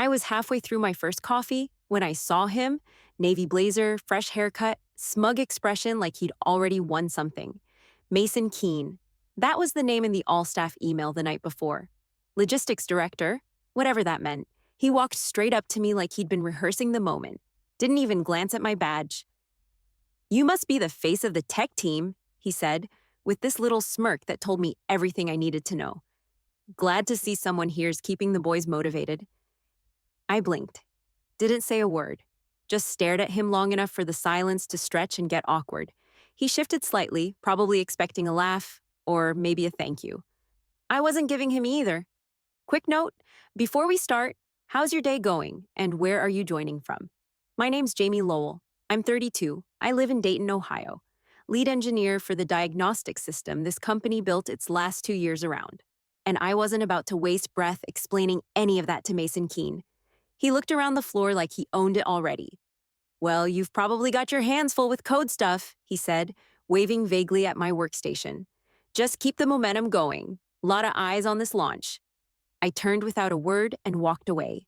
I was halfway through my first coffee when I saw him, navy blazer, fresh haircut, smug expression like he'd already won something. Mason Keene. That was the name in the all-staff email the night before. Logistics director, whatever that meant. He walked straight up to me like he'd been rehearsing the moment. Didn't even glance at my badge. "You must be the face of the tech team," he said, with this little smirk that told me everything I needed to know. "Glad to see someone here's keeping the boys motivated." I blinked. Didn't say a word. Just stared at him long enough for the silence to stretch and get awkward. He shifted slightly, probably expecting a laugh, or maybe a thank you. I wasn't giving him either. "Quick note, before we start, how's your day going, and where are you joining from?" "My name's Jamie Lowell. I'm 32. I live in Dayton, Ohio. Lead engineer for the diagnostic system this company built its last 2 years around." And I wasn't about to waste breath explaining any of that to Mason Keene. He looked around the floor like he owned it already. "Well, you've probably got your hands full with code stuff," he said, waving vaguely at my workstation. "Just keep the momentum going. Lot of eyes on this launch." I turned without a word and walked away.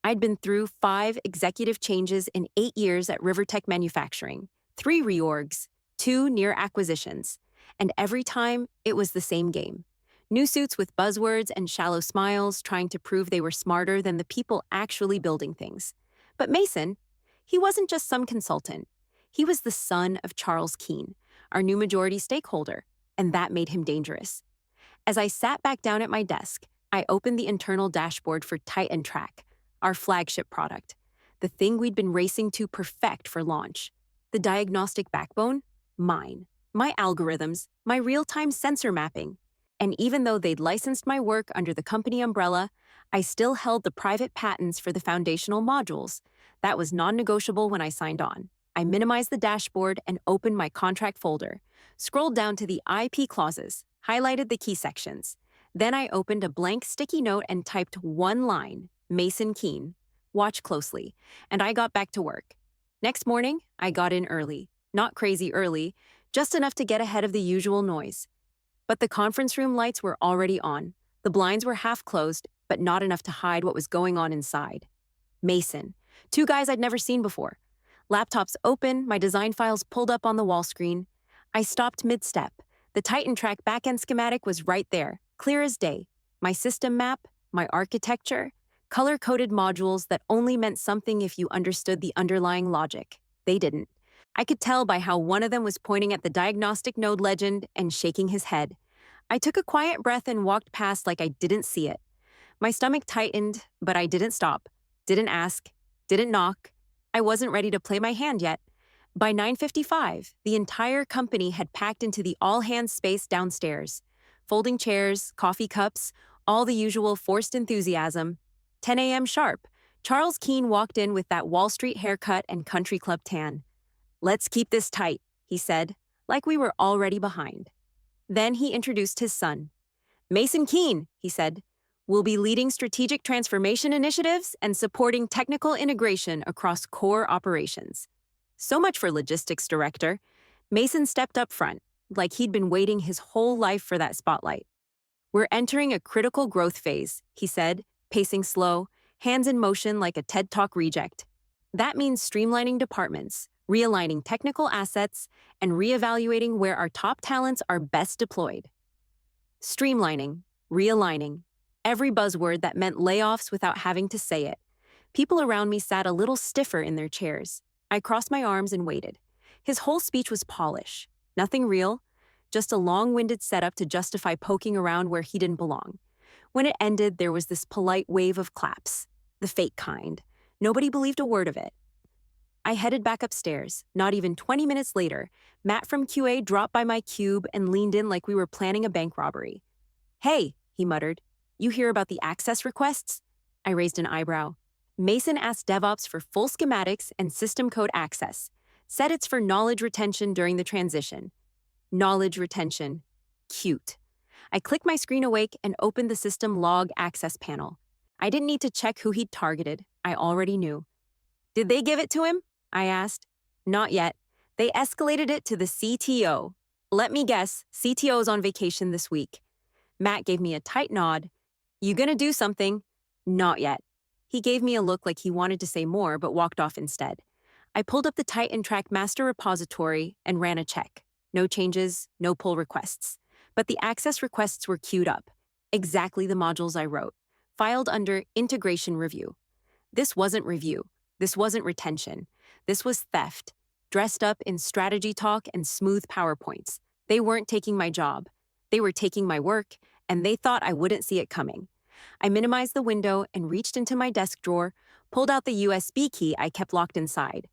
I'd been through 5 executive changes in 8 years at Rivertech Manufacturing, 3 reorgs, 2 near acquisitions, and every time it was the same game. New suits with buzzwords and shallow smiles trying to prove they were smarter than the people actually building things. But Mason, he wasn't just some consultant. He was the son of Charles Keene, our new majority stakeholder, and that made him dangerous. As I sat back down at my desk, I opened the internal dashboard for Titan Track, our flagship product, the thing we'd been racing to perfect for launch. The diagnostic backbone? Mine. My algorithms, my real-time sensor mapping. And even though they'd licensed my work under the company umbrella, I still held the private patents for the foundational modules. That was non-negotiable when I signed on. I minimized the dashboard and opened my contract folder, scrolled down to the IP clauses, highlighted the key sections. Then I opened a blank sticky note and typed one line, Mason Keene. Watch closely, and I got back to work. Next morning, I got in early. Not crazy early, just enough to get ahead of the usual noise. But the conference room lights were already on. The blinds were half closed, but not enough to hide what was going on inside. Mason. 2 guys I'd never seen before. Laptops open, my design files pulled up on the wall screen. I stopped mid-step. The Titan Track backend schematic was right there, clear as day. My system map, my architecture, color-coded modules that only meant something if you understood the underlying logic. They didn't. I could tell by how one of them was pointing at the diagnostic node legend and shaking his head. I took a quiet breath and walked past like I didn't see it. My stomach tightened, but I didn't stop, didn't ask, didn't knock. I wasn't ready to play my hand yet. By 9:55, the entire company had packed into the all-hands space downstairs. Folding chairs, coffee cups, all the usual forced enthusiasm. 10 a.m. sharp, Charles Keene walked in with that Wall Street haircut and country club tan. "Let's keep this tight," he said, like we were already behind. Then he introduced his son. "Mason Keene," he said, "will be leading strategic transformation initiatives and supporting technical integration across core operations." So much for logistics director. Mason stepped up front, like he'd been waiting his whole life for that spotlight. "We're entering a critical growth phase," he said, pacing slow, hands in motion like a TED Talk reject. "That means streamlining departments, realigning technical assets, and reevaluating where our top talents are best deployed." Streamlining, realigning, every buzzword that meant layoffs without having to say it. People around me sat a little stiffer in their chairs. I crossed my arms and waited. His whole speech was polish, nothing real, just a long-winded setup to justify poking around where he didn't belong. When it ended, there was this polite wave of claps, the fake kind. Nobody believed a word of it. I headed back upstairs. Not even 20 minutes later, Matt from QA dropped by my cube and leaned in like we were planning a bank robbery. "Hey," he muttered, "you hear about the access requests?" I raised an eyebrow. "Mason asked DevOps for full schematics and system code access. Said it's for knowledge retention during the transition." Knowledge retention. Cute. I clicked my screen awake and opened the system log access panel. I didn't need to check who he'd targeted. I already knew. "Did they give it to him?" I asked. "Not yet. They escalated it to the CTO. Let me guess, CTO's on vacation this week." Matt gave me a tight nod. "You gonna do something?" "Not yet." He gave me a look like he wanted to say more but walked off instead. I pulled up the Titan Track master repository and ran a check. No changes, no pull requests. But the access requests were queued up. Exactly the modules I wrote. Filed under Integration Review. This wasn't review. This wasn't retention. This was theft. Dressed up in strategy talk and smooth PowerPoints. They weren't taking my job. They were taking my work, and they thought I wouldn't see it coming. I minimized the window and reached into my desk drawer, pulled out the USB key I kept locked inside.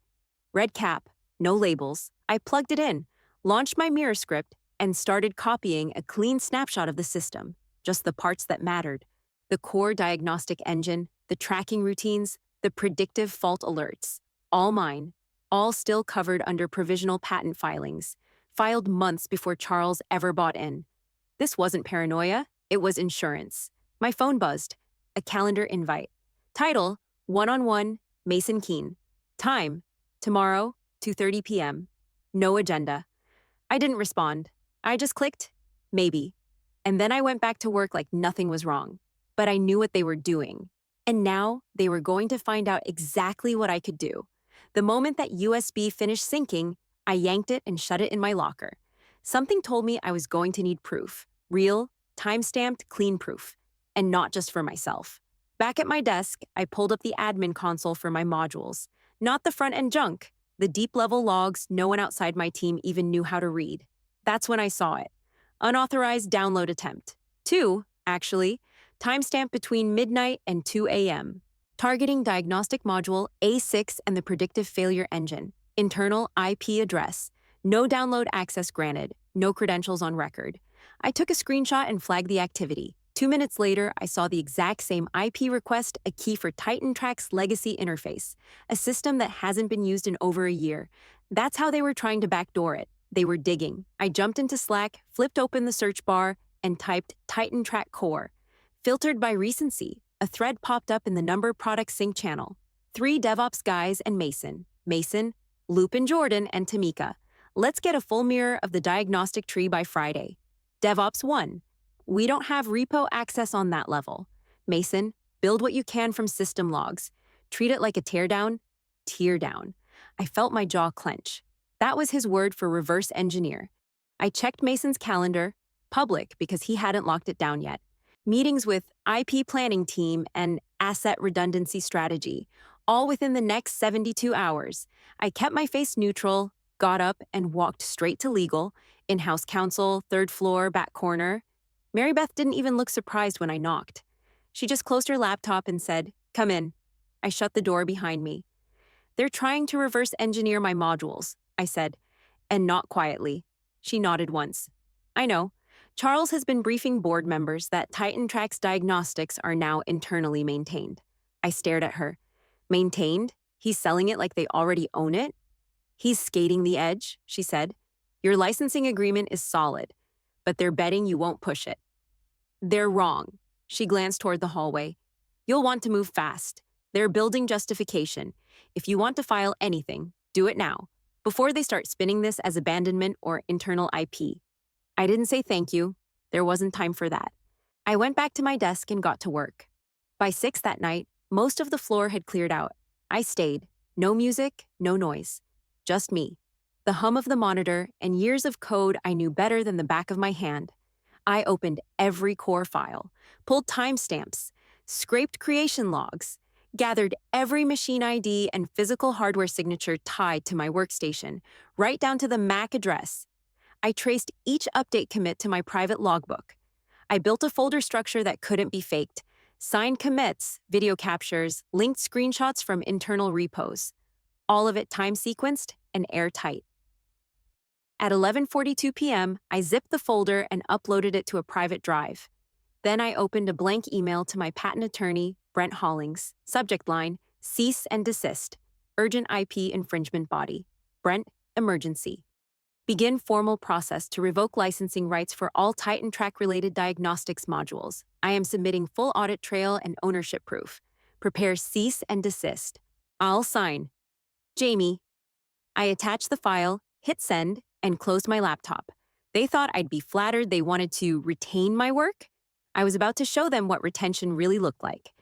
Red cap, no labels. I plugged it in, launched my mirror script, and started copying a clean snapshot of the system, just the parts that mattered. The core diagnostic engine, the tracking routines, the predictive fault alerts. All mine, all still covered under provisional patent filings, filed months before Charles ever bought in. This wasn't paranoia, it was insurance. My phone buzzed. A calendar invite. Title, One-on-One, Mason Keene. Time, tomorrow, 2:30 p.m. No agenda. I didn't respond. I just clicked, maybe. And then I went back to work like nothing was wrong. But I knew what they were doing. And now they were going to find out exactly what I could do. The moment that USB finished syncing, I yanked it and shut it in my locker. Something told me I was going to need proof. Real, time-stamped, clean proof. And not just for myself. Back at my desk, I pulled up the admin console for my modules. Not the front-end junk, the deep-level logs no one outside my team even knew how to read. That's when I saw it. Unauthorized download attempt. 2, actually, timestamp between midnight and 2 a.m. Targeting diagnostic module A6 and the predictive failure engine. Internal IP address. No download access granted. No credentials on record. I took a screenshot and flagged the activity. 2 minutes later, I saw the exact same IP request, a key for Titan Track's legacy interface, a system that hasn't been used in over a year. That's how they were trying to backdoor it. They were digging. I jumped into Slack, flipped open the search bar, and typed Titan Track Core. Filtered by recency, a thread popped up in the number product sync channel. 3 DevOps guys and Mason, Loop and Jordan, and Tamika. Let's get a full mirror of the diagnostic tree by Friday. DevOps 1. We don't have repo access on that level. Mason, build what you can from system logs. Treat it like a teardown. Tear down. I felt my jaw clench. That was his word for reverse engineer. I checked Mason's calendar, public because he hadn't locked it down yet. Meetings with IP planning team and asset redundancy strategy, all within the next 72 hours. I kept my face neutral, got up, and walked straight to legal, in-house counsel, 3rd floor, back corner. Mary Beth didn't even look surprised when I knocked. She just closed her laptop and said, "Come in." I shut the door behind me. "They're trying to reverse engineer my modules," I said, and not quietly. She nodded once. "I know. Charles has been briefing board members that Titan Track's diagnostics are now internally maintained." I stared at her. "Maintained? He's selling it like they already own it?" "He's skating the edge," she said. "Your licensing agreement is solid, but they're betting you won't push it." "They're wrong." She glanced toward the hallway. "You'll want to move fast. They're building justification. If you want to file anything, do it now, before they start spinning this as abandonment or internal IP. I didn't say thank you. There wasn't time for that. I went back to my desk and got to work. By 6 that night, most of the floor had cleared out. I stayed. No music, no noise. Just me. The hum of the monitor and years of code I knew better than the back of my hand. I opened every core file, pulled timestamps, scraped creation logs, gathered every machine ID and physical hardware signature tied to my workstation, right down to the MAC address. I traced each update commit to my private logbook. I built a folder structure that couldn't be faked, signed commits, video captures, linked screenshots from internal repos. All of it time-sequenced and airtight. At 11:42 p.m., I zipped the folder and uploaded it to a private drive. Then I opened a blank email to my patent attorney, Brent Hollings. Subject line, cease and desist. Urgent IP infringement body. Brent, emergency. Begin formal process to revoke licensing rights for all Titan Track-related diagnostics modules. I am submitting full audit trail and ownership proof. Prepare cease and desist. I'll sign. Jamie. I attached the file, hit send, and closed my laptop. They thought I'd be flattered they wanted to retain my work. I was about to show them what retention really looked like.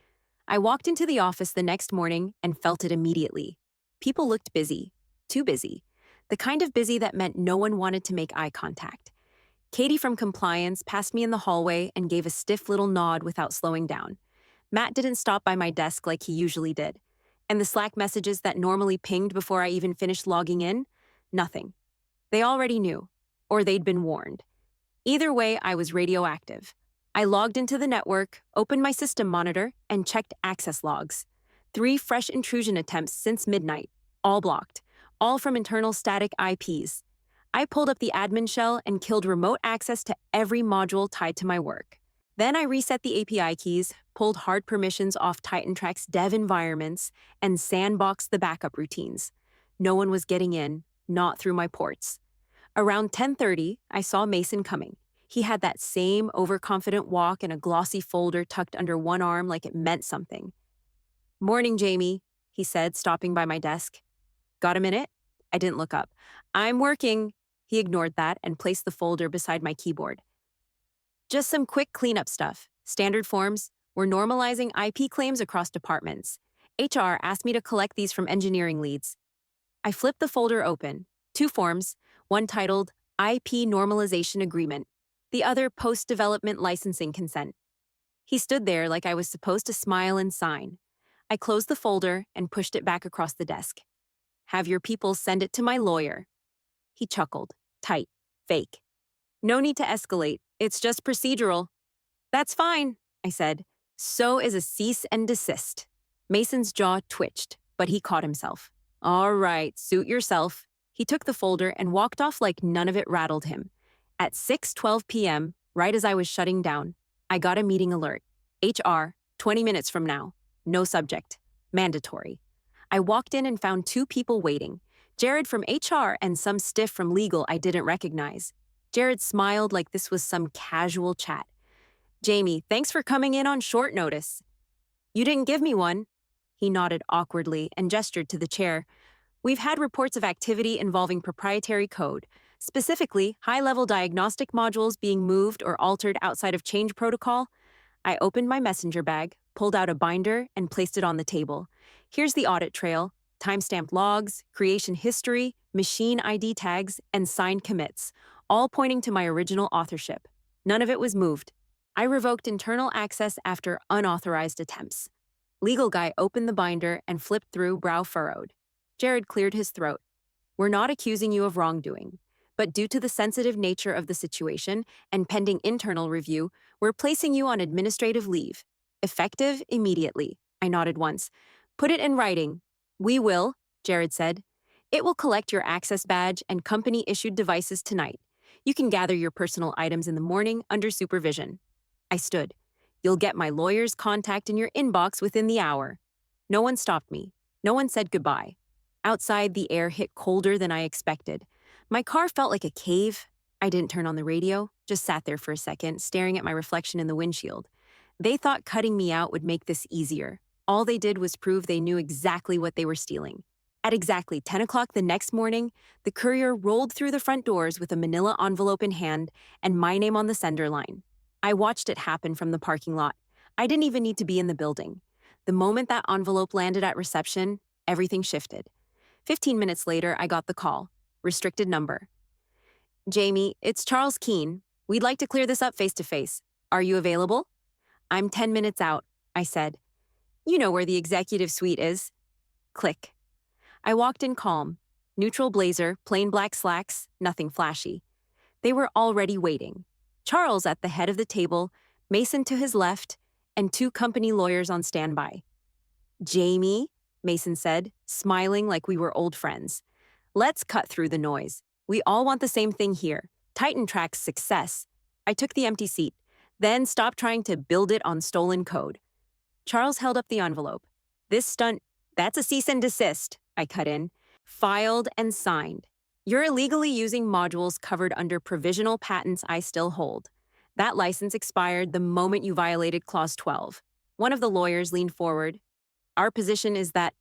I walked into the office the next morning and felt it immediately. People looked busy, too busy, the kind of busy that meant no one wanted to make eye contact. Katie from compliance passed me in the hallway and gave a stiff little nod without slowing down. Matt didn't stop by my desk like he usually did. And the Slack messages that normally pinged before I even finished logging in? Nothing. They already knew, or they'd been warned. Either way, I was radioactive. I logged into the network, opened my system monitor, and checked access logs. 3 fresh intrusion attempts since midnight, all blocked, all from internal static IPs. I pulled up the admin shell and killed remote access to every module tied to my work. Then I reset the API keys, pulled hard permissions off TitanTrack's dev environments, and sandboxed the backup routines. No one was getting in, not through my ports. Around 10:30, I saw Mason coming. He had that same overconfident walk and a glossy folder tucked under one arm like it meant something. "Morning, Jamie," he said, stopping by my desk. "Got a minute?" I didn't look up. "I'm working." He ignored that and placed the folder beside my keyboard. "Just some quick cleanup stuff. Standard forms. We're normalizing IP claims across departments. HR asked me to collect these from engineering leads." I flipped the folder open. 2 forms, one titled IP Normalization Agreement, the other Post-Development Licensing Consent. He stood there like I was supposed to smile and sign. I closed the folder and pushed it back across the desk. "Have your people send it to my lawyer." He chuckled. Tight. Fake. "No need to escalate. It's just procedural." "That's fine," I said. "So is a cease and desist." Mason's jaw twitched, but he caught himself. "All right, suit yourself." He took the folder and walked off like none of it rattled him. At 6:12 p.m., right as I was shutting down, I got a meeting alert. HR, 20 minutes from now. No subject. Mandatory. I walked in and found 2 people waiting. Jared from HR and some stiff from legal I didn't recognize. Jared smiled like this was some casual chat. "Jamie, thanks for coming in on short notice." "You didn't give me one." He nodded awkwardly and gestured to the chair. "We've had reports of activity involving proprietary code, specifically high-level diagnostic modules being moved or altered outside of change protocol." I opened my messenger bag, pulled out a binder, and placed it on the table. Here's the audit trail, timestamped logs, creation history, machine ID tags, and signed commits, all pointing to my original authorship. None of it was moved. I revoked internal access after unauthorized attempts. Legal guy opened the binder and flipped through, brow furrowed. Jared cleared his throat. "We're not accusing you of wrongdoing, but due to the sensitive nature of the situation and pending internal review, we're placing you on administrative leave. Effective immediately." I nodded once. "Put it in writing." "We will," Jared said. "It will collect your access badge and company-issued devices tonight. You can gather your personal items in the morning under supervision." I stood. "You'll get my lawyer's contact in your inbox within the hour." No one stopped me. No one said goodbye. Outside, the air hit colder than I expected. My car felt like a cave. I didn't turn on the radio, just sat there for a second, staring at my reflection in the windshield. They thought cutting me out would make this easier. All they did was prove they knew exactly what they were stealing. At exactly 10 o'clock the next morning, the courier rolled through the front doors with a manila envelope in hand and my name on the sender line. I watched it happen from the parking lot. I didn't even need to be in the building. The moment that envelope landed at reception, everything shifted. 15 minutes later, I got the call. Restricted number. "Jamie, it's Charles Keene. We'd like to clear this up face-to-face. Are you available?" "I'm 10 minutes out," I said. "You know where the executive suite is." Click. I walked in calm. Neutral blazer, plain black slacks, nothing flashy. They were already waiting. Charles at the head of the table, Mason to his left, and 2 company lawyers on standby. "Jamie," Mason said, smiling like we were old friends. "Let's cut through the noise. We all want the same thing here. TitanTrack's success." I took the empty seat, then stopped trying to build it on stolen code. Charles held up the envelope. "This stunt, that's a cease and desist," I cut in. "Filed and signed. You're illegally using modules covered under provisional patents I still hold. That license expired the moment you violated Clause 12. One of the lawyers leaned forward. "Our position is that—"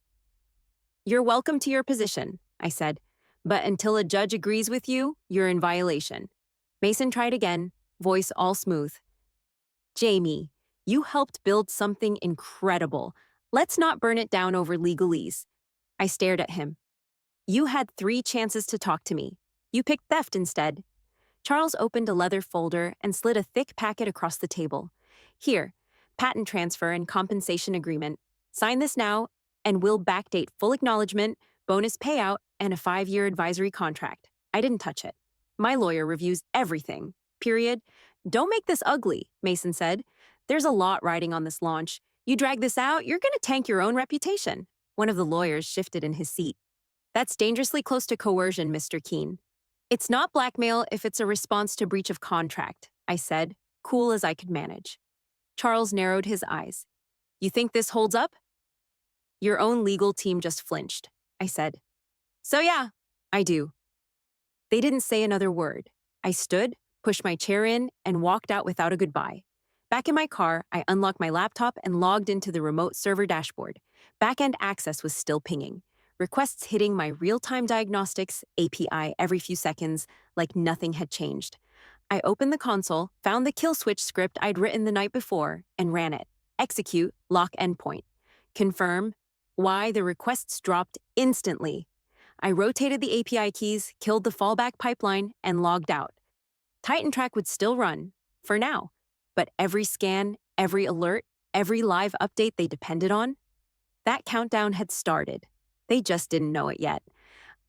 "You're welcome to your position," I said. "But until a judge agrees with you, you're in violation." Mason tried again, voice all smooth. "Jamie, You helped build something incredible. Let's not burn it down over legalese. I stared at him. You had 3 chances to talk to me. You picked theft instead. Charles opened a leather folder and slid a thick packet across the table. Here, patent transfer and compensation agreement. Sign this now, and we'll backdate full acknowledgement, bonus payout, and a 5-year advisory contract. I didn't touch it. My lawyer reviews everything. Period. Don't make this ugly, Mason said. There's a lot riding on this launch. You drag this out, you're going to tank your own reputation. One of the lawyers shifted in his seat. That's dangerously close to coercion, Mr. Keene. It's not blackmail if it's a response to breach of contract, I said, cool as I could manage. Charles narrowed his eyes. You think this holds up? Your own legal team just flinched, I said. So yeah, I do. They didn't say another word. I stood, pushed my chair in, and walked out without a goodbye. Back in my car, I unlocked my laptop and logged into the remote server dashboard. Back-end access was still pinging. Requests hitting my real-time diagnostics API every few seconds, like nothing had changed. I opened the console, found the kill switch script I'd written the night before, and ran it. Execute, lock endpoint. Confirm. Why, the requests dropped instantly. I rotated the API keys, killed the fallback pipeline, and logged out. TitanTrack would still run, for now, but every scan, every alert, every live update they depended on, that countdown had started. They just didn't know it yet.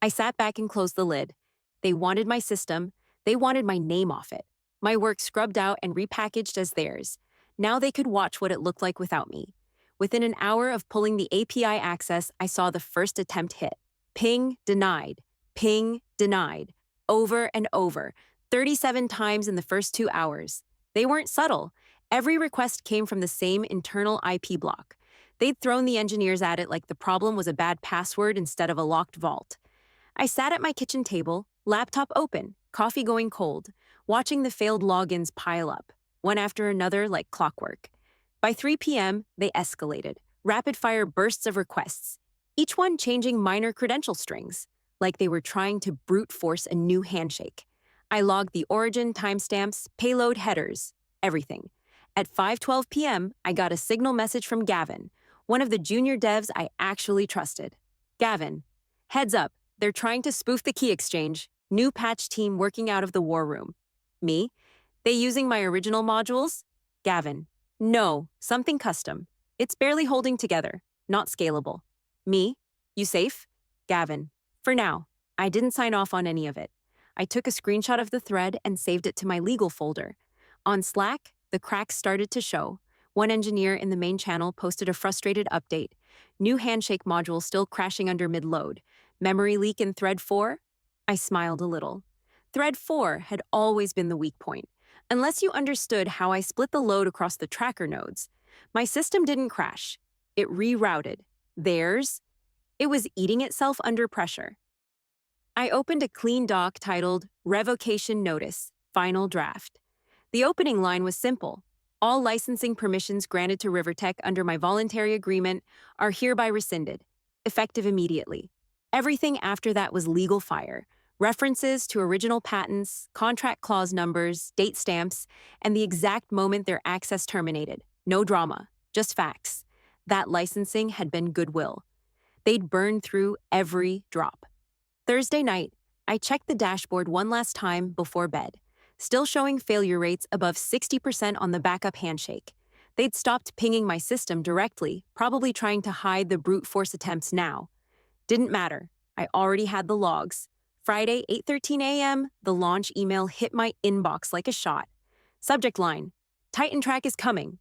I sat back and closed the lid. They wanted my system. They wanted my name off it. My work scrubbed out and repackaged as theirs. Now they could watch what it looked like without me. Within an hour of pulling the API access, I saw the first attempt hit. Ping, denied. Ping, denied. Over and over. 37 times in the first 2 hours. They weren't subtle. Every request came from the same internal IP block. They'd thrown the engineers at it like the problem was a bad password instead of a locked vault. I sat at my kitchen table, laptop open, coffee going cold, watching the failed logins pile up, one after another like clockwork. By 3 p.m., they escalated, rapid-fire bursts of requests, each one changing minor credential strings, like they were trying to brute force a new handshake. I logged the origin, timestamps, payload headers, everything. At 5:12 p.m., I got a signal message from Gavin, one of the junior devs I actually trusted. Gavin, heads up, they're trying to spoof the key exchange. New patch team working out of the war room. Me? They using my original modules? Gavin, no, something custom. It's barely holding together, not scalable. Me? You safe? Gavin, for now. I didn't sign off on any of it. I took a screenshot of the thread and saved it to my legal folder. On Slack, the cracks started to show. One engineer in the main channel posted a frustrated update. New handshake module still crashing under mid-load. Memory leak in thread 4? I smiled a little. Thread 4 had always been the weak point, unless you understood how I split the load across the tracker nodes. My system didn't crash. It rerouted. Theirs? It was eating itself under pressure. I opened a clean doc titled Revocation Notice, Final Draft. The opening line was simple. All licensing permissions granted to Rivertech under my voluntary agreement are hereby rescinded, effective immediately. Everything after that was legal fire. References to original patents, contract clause numbers, date stamps, and the exact moment their access terminated. No drama, just facts. That licensing had been goodwill. They'd burned through every drop. Thursday night, I checked the dashboard one last time before bed, still showing failure rates above 60% on the backup handshake. They'd stopped pinging my system directly, probably trying to hide the brute force attempts now. Didn't matter. I already had the logs. Friday, 8:13 a.m., the launch email hit my inbox like a shot. Subject line, TitanTrack is coming.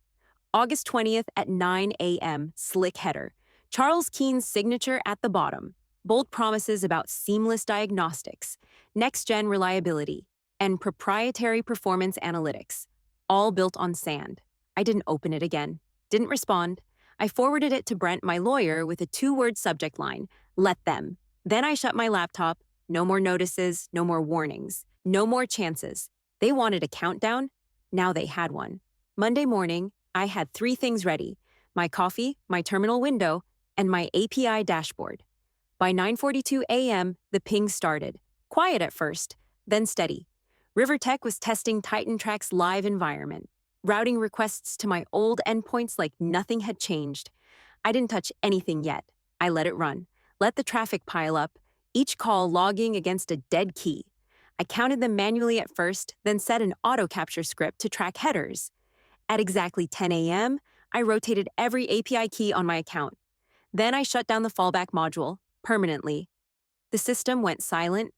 August 20th at 9 a.m., slick header. Charles Keene's signature at the bottom. Bold promises about seamless diagnostics, next-gen reliability, and proprietary performance analytics, all built on sand. I didn't open it again. Didn't respond. I forwarded it to Brent, my lawyer, with a 2-word subject line, let them. Then I shut my laptop. No more notices, no more warnings, no more chances. They wanted a countdown. Now they had one. Monday morning, I had 3 things ready: my coffee, my terminal window, and my API dashboard. By 9:42 a.m., the ping started. Quiet at first, then steady. Rivertech was testing TitanTrack's live environment. routing requests to my old endpoints like nothing had changed. I didn't touch anything yet. I let it run, let the traffic pile up, each call logging against a dead key. I counted them manually at first, then set an auto capture script to track headers. At exactly 10 a.m., I rotated every API key on my account. Then I shut down the fallback module, permanently. The system went silent.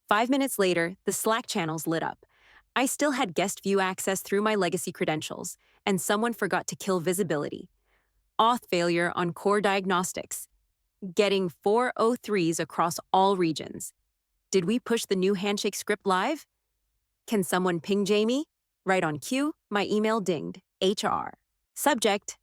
5 minutes later, the Slack channels lit up. I still had guest view access through my legacy credentials, and someone forgot to kill visibility. Auth failure on core diagnostics. Getting 403s across all regions. Did we push the new handshake script live? Can someone ping Jamie? Right on cue, my email dinged. HR. Subject: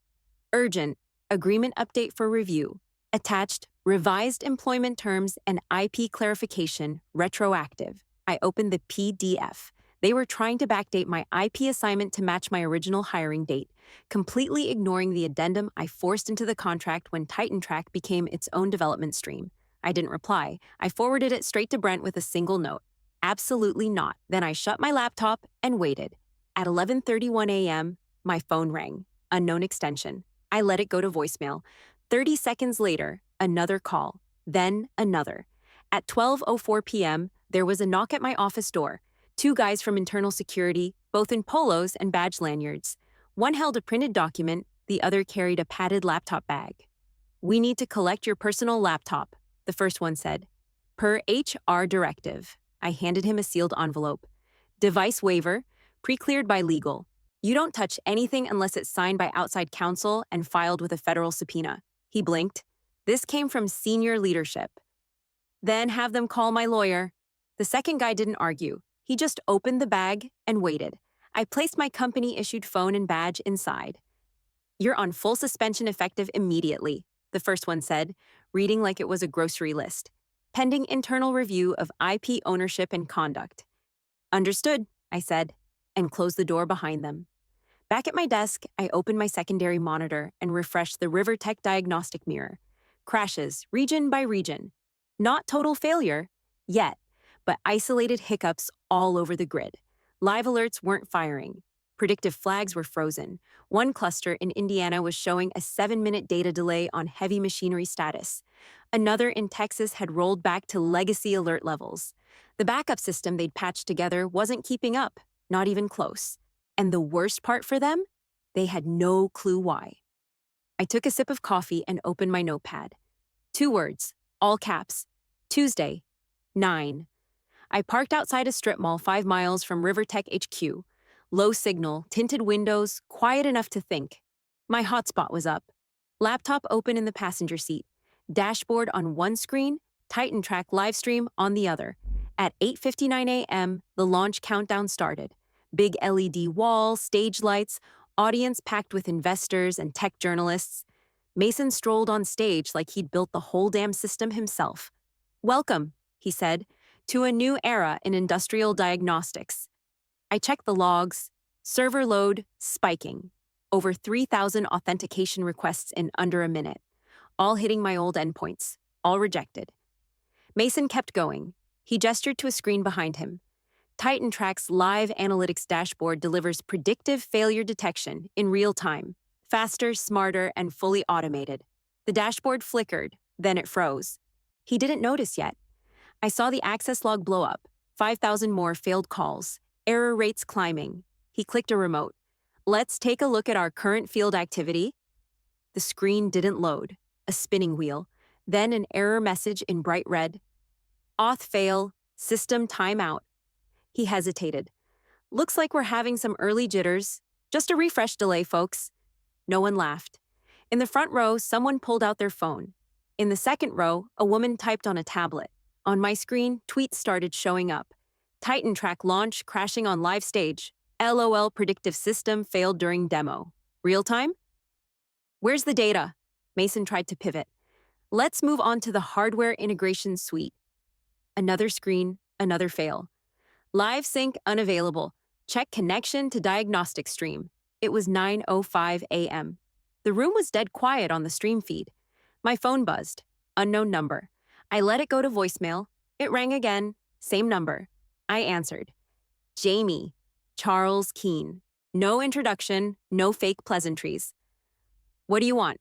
urgent, agreement update for review. Attached: revised employment terms and IP clarification, retroactive. I opened the PDF. They were trying to backdate my IP assignment to match my original hiring date, completely ignoring the addendum I forced into the contract when TitanTrack became its own development stream. I didn't reply. I forwarded it straight to Brent with a single note. Absolutely not. Then I shut my laptop and waited. At 11:31 a.m., my phone rang. Unknown extension. I let it go to voicemail. 30 seconds later, another call. Then another. At 12:04 p.m., there was a knock at my office door. Two guys from internal security, both in polos and badge lanyards. One held a printed document, the other carried a padded laptop bag. "We need to collect your personal laptop," the first one said. "Per HR directive." I handed him a sealed envelope. "Device waiver, pre-cleared by legal. You don't touch anything unless it's signed by outside counsel and filed with a federal subpoena." He blinked. "This came from senior leadership." "Then have them call my lawyer." The second guy didn't argue. He just opened the bag and waited. I placed my company-issued phone and badge inside. "You're on full suspension effective immediately," the first one said, reading like it was a grocery list. "Pending internal review of IP ownership and conduct." "Understood," I said, and closed the door behind them. Back at my desk, I opened my secondary monitor and refreshed the RiverTech diagnostic mirror. Crashes, region by region. Not total failure, yet, but isolated hiccups all over the grid. Live alerts weren't firing. Predictive flags were frozen. One cluster in Indiana was showing a 7-minute data delay on heavy machinery status. Another in Texas had rolled back to legacy alert levels. The backup system they'd patched together wasn't keeping up, not even close. And the worst part for them? They had no clue why. I took a sip of coffee and opened my notepad. 2 words, all caps. Tuesday, 9. I parked outside a strip mall 5 miles from RiverTech HQ. Low signal, tinted windows, quiet enough to think. My hotspot was up. Laptop open in the passenger seat. Dashboard on one screen, TitanTrack livestream on the other. At 8:59 a.m., the launch countdown started. Big LED wall, stage lights, audience packed with investors and tech journalists. Mason strolled on stage like he'd built the whole damn system himself. "Welcome," he said, "to a new era in industrial diagnostics." I checked the logs. Server load spiking. Over 3,000 authentication requests in under a minute. All hitting my old endpoints. All rejected. Mason kept going. He gestured to a screen behind him. TitanTrack's live analytics dashboard delivers predictive failure detection in real time. Faster, smarter, and fully automated. The dashboard flickered, then it froze. He didn't notice yet. I saw the access log blow up. 5,000 more failed calls. Error rates climbing. He clicked a remote. "Let's take a look at our current field activity." The screen didn't load. A spinning wheel. Then an error message in bright red. "Auth fail. System timeout." He hesitated. "Looks like we're having some early jitters. Just a refresh delay, folks." No one laughed. In the front row, someone pulled out their phone. In the second row, a woman typed on a tablet. On my screen, tweets started showing up. TitanTrack launch crashing on live stage. LOL predictive system failed during demo. Real time? "Where's the data?" Mason tried to pivot. "Let's move on to the hardware integration suite." Another screen, another fail. "Live sync unavailable. Check connection to diagnostic stream." It was 9:05 a.m. The room was dead quiet on the stream feed. My phone buzzed. Unknown number. I let it go to voicemail. It rang again. Same number. I answered. "Jamie. Charles Keene." No introduction, no fake pleasantries. What do you want?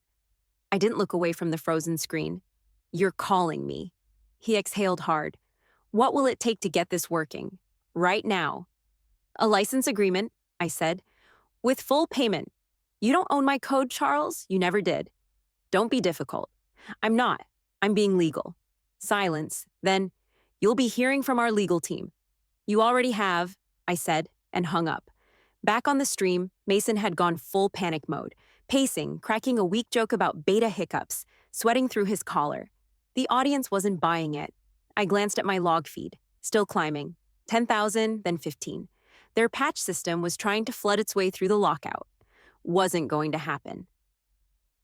I didn't look away from the frozen screen. You're calling me. He exhaled hard. What will it take to get this working? Right now. A license agreement, I said, with full payment. You don't own my code, Charles. You never did. Don't be difficult. I'm not. I'm being legal. Silence. Then, you'll be hearing from our legal team. You already have, I said, and hung up. Back on the stream, Mason had gone full panic mode, pacing, cracking a weak joke about beta hiccups, sweating through his collar. The audience wasn't buying it. I glanced at my log feed, still climbing. 10,000, then 15. Their patch system was trying to flood its way through the lockout. Wasn't going to happen.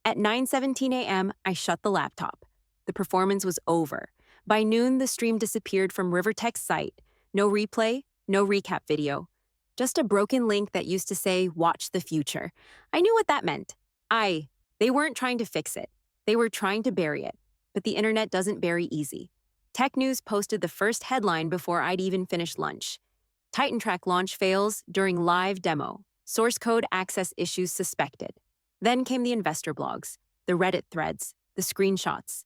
At 9:17 a.m., I shut the laptop. The performance was over. By noon, the stream disappeared from Rivertech's site. No replay, no recap video. Just a broken link that used to say, "Watch the future." I knew what that meant. They weren't trying to fix it. They were trying to bury it. But the internet doesn't bury easy. Tech News posted the first headline before I'd even finished lunch. TitanTrack launch fails during live demo. Source code access issues suspected. Then came the investor blogs, the Reddit threads, the screenshots.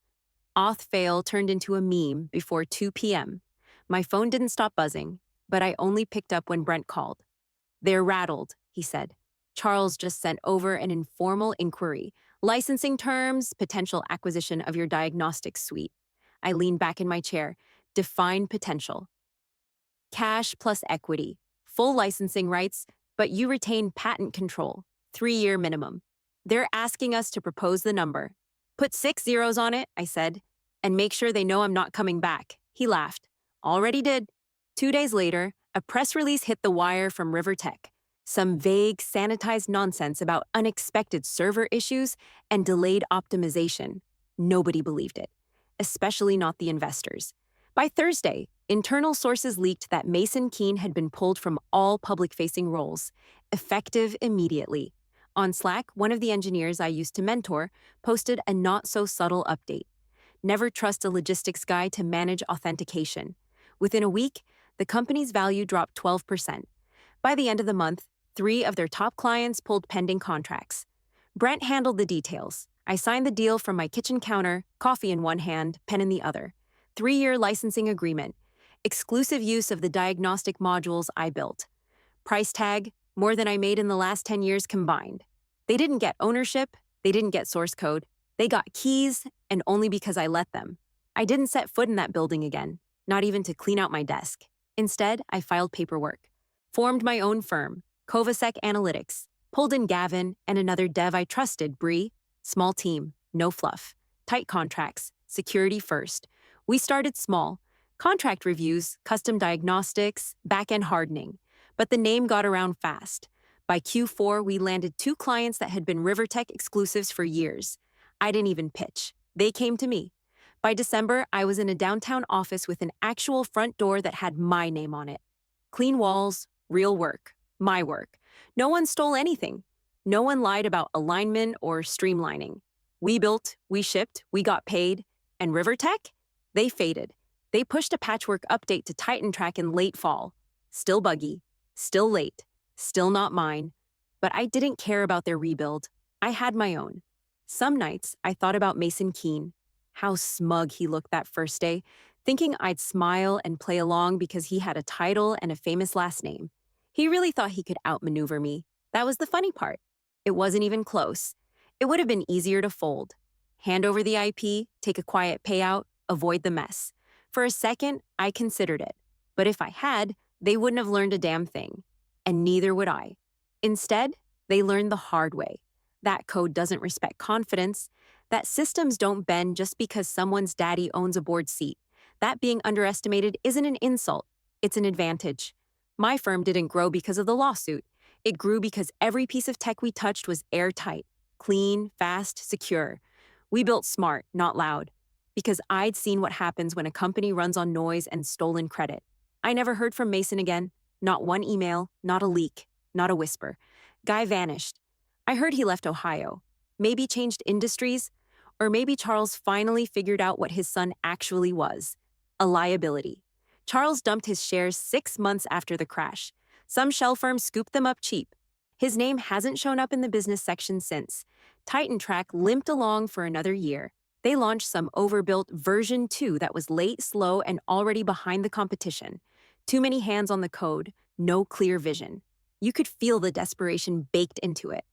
Auth fail turned into a meme before 2 p.m. My phone didn't stop buzzing, but I only picked up when Brent called. "They're rattled," he said. "Charles just sent over an informal inquiry. Licensing terms, potential acquisition of your diagnostics suite." I leaned back in my chair. Define potential. Cash plus equity. Full licensing rights, but you retain patent control. 3-year minimum. They're asking us to propose the number. "Put 6 zeros on it," I said, "and make sure they know I'm not coming back." He laughed. "Already did." 2 days later, a press release hit the wire from Rivertech. Some vague, sanitized nonsense about unexpected server issues and delayed optimization. Nobody believed it, especially not the investors. By Thursday, internal sources leaked that Mason Keen had been pulled from all public-facing roles, effective immediately. On Slack, one of the engineers I used to mentor posted a not-so-subtle update. Never trust a logistics guy to manage authentication. Within a week, the company's value dropped 12%. By the end of the month, 3 of their top clients pulled pending contracts. Brent handled the details. I signed the deal from my kitchen counter, coffee in one hand, pen in the other. 3-year licensing agreement. Exclusive use of the diagnostic modules I built. Price tag, more than I made in the last 10 years combined. They didn't get ownership, they didn't get source code. They got keys, and only because I let them. I didn't set foot in that building again, not even to clean out my desk. Instead, I filed paperwork. Formed my own firm, Kovasek Analytics. Pulled in Gavin and another dev I trusted, Bree. Small team, no fluff. Tight contracts, security first. We started small. Contract reviews, custom diagnostics, back-end hardening. But the name got around fast. By Q4, we landed 2 clients that had been Rivertech exclusives for years. I didn't even pitch. They came to me. By December, I was in a downtown office with an actual front door that had my name on it. Clean walls, real work, my work. No one stole anything. No one lied about alignment or streamlining. We built, we shipped, we got paid. And Rivertech? They faded. They pushed a patchwork update to TitanTrack in late fall. Still buggy, still late, still not mine. But I didn't care about their rebuild. I had my own. Some nights, I thought about Mason Keen. How smug he looked that first day, thinking I'd smile and play along because he had a title and a famous last name. He really thought he could outmaneuver me. That was the funny part. It wasn't even close. It would have been easier to fold. Hand over the IP, take a quiet payout, avoid the mess. For a second, I considered it. But if I had, they wouldn't have learned a damn thing. And neither would I. Instead, they learned the hard way. That code doesn't respect confidence. That systems don't bend just because someone's daddy owns a board seat. That being underestimated isn't an insult. It's an advantage. My firm didn't grow because of the lawsuit. It grew because every piece of tech we touched was airtight, clean, fast, secure. We built smart, not loud. Because I'd seen what happens when a company runs on noise and stolen credit. I never heard from Mason again. Not one email, not a leak, not a whisper. Guy vanished. I heard he left Ohio. Maybe changed industries, or maybe Charles finally figured out what his son actually was. A liability. Charles dumped his shares 6 months after the crash. Some shell firms scooped them up cheap. His name hasn't shown up in the business section since. Titan Track limped along for another year. They launched some overbuilt version 2 that was late, slow, and already behind the competition. Too many hands on the code, no clear vision. You could feel the desperation baked into it.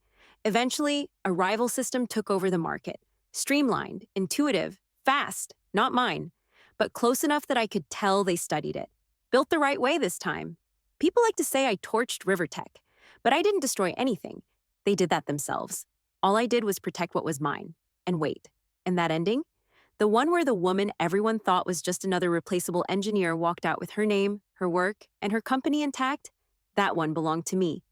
Eventually, a rival system took over the market. Streamlined, intuitive, fast, not mine, but close enough that I could tell they studied it. Built the right way this time. People like to say I torched Rivertech, but I didn't destroy anything. They did that themselves. All I did was protect what was mine. And wait. And that ending? The one where the woman everyone thought was just another replaceable engineer walked out with her name, her work, and her company intact? That one belonged to me.